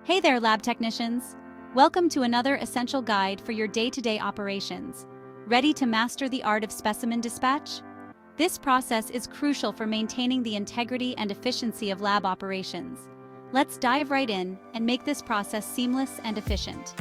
Hey there, lab technicians! Welcome to another essential guide for your day-to-day operations. Ready to master the art of specimen dispatch? This process is crucial for maintaining the integrity and efficiency of lab operations. Let's dive right in and make this process seamless and efficient.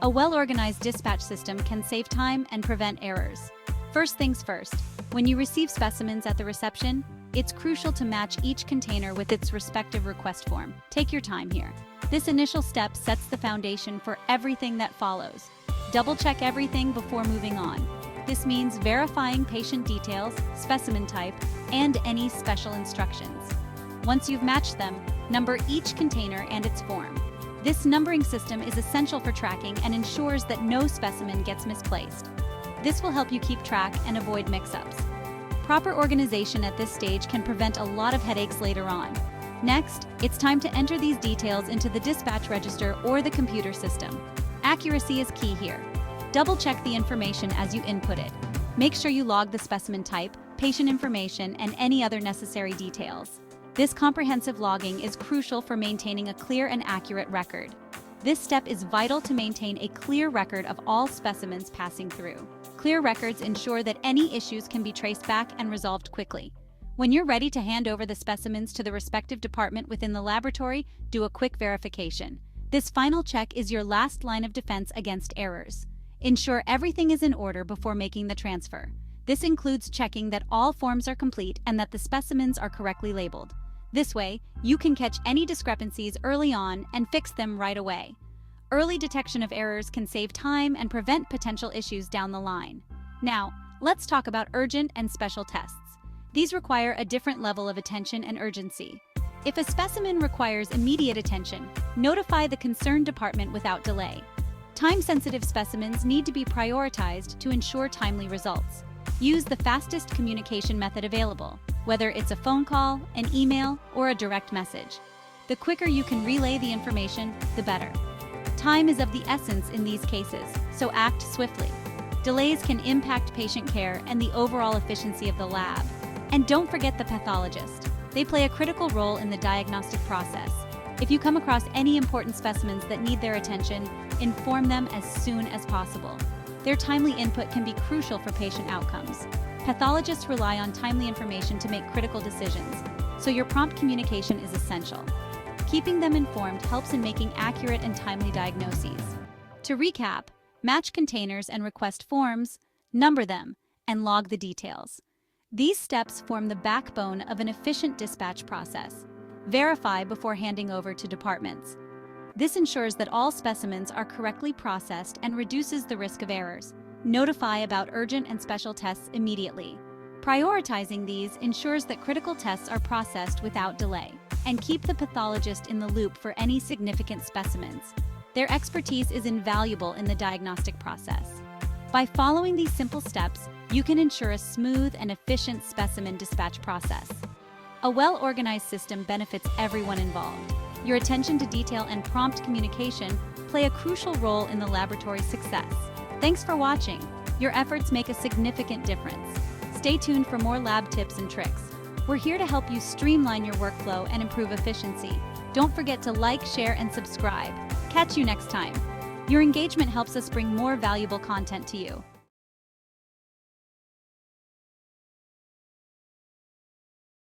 A well-organized dispatch system can save time and prevent errors. First things first, when you receive specimens at the reception, it's crucial to match each container with its respective request form. Take your time here. This initial step sets the foundation for everything that follows. Double-check everything before moving on. This means verifying patient details, specimen type, and any special instructions. Once you've matched them, number each container and its form. This numbering system is essential for tracking and ensures that no specimen gets misplaced. This will help you keep track and avoid mix-ups. Proper organization at this stage can prevent a lot of headaches later on. Next, it's time to enter these details into the dispatch register or the computer system. Accuracy is key here. Double-check the information as you input it. Make sure you log the specimen type, patient information, and any other necessary details. This comprehensive logging is crucial for maintaining a clear and accurate record. This step is vital to maintain a clear record of all specimens passing through. Clear records ensure that any issues can be traced back and resolved quickly. When you're ready to hand over the specimens to the respective department within the laboratory, do a quick verification. This final check is your last line of defense against errors. Ensure everything is in order before making the transfer. This includes checking that all forms are complete and that the specimens are correctly labeled. This way, you can catch any discrepancies early on and fix them right away. Early detection of errors can save time and prevent potential issues down the line. Now, let's talk about urgent and special tests. These require a different level of attention and urgency. If a specimen requires immediate attention, notify the concerned department without delay. Time-sensitive specimens need to be prioritized to ensure timely results. Use the fastest communication method available, whether it's a phone call, an email, or a direct message. The quicker you can relay the information, the better. Time is of the essence in these cases, so act swiftly. Delays can impact patient care and the overall efficiency of the lab. And don't forget the pathologist. They play a critical role in the diagnostic process. If you come across any important specimens that need their attention, inform them as soon as possible. Their timely input can be crucial for patient outcomes. Pathologists rely on timely information to make critical decisions, so your prompt communication is essential. Keeping them informed helps in making accurate and timely diagnoses. To recap, match containers and request forms, number them, and log the details. These steps form the backbone of an efficient dispatch process. Verify before handing over to departments. This ensures that all specimens are correctly processed and reduces the risk of errors. Notify about urgent and special tests immediately. Prioritizing these ensures that critical tests are processed without delay. And keep the pathologist in the loop for any significant specimens. Their expertise is invaluable in the diagnostic process. By following these simple steps, you can ensure a smooth and efficient specimen dispatch process. A well-organized system benefits everyone involved. Your attention to detail and prompt communication play a crucial role in the laboratory's success. Thanks for watching. Your efforts make a significant difference. Stay tuned for more lab tips and tricks. We're here to help you streamline your workflow and improve efficiency. Don't forget to like, share, and subscribe. Catch you next time. Your engagement helps us bring more valuable content to you.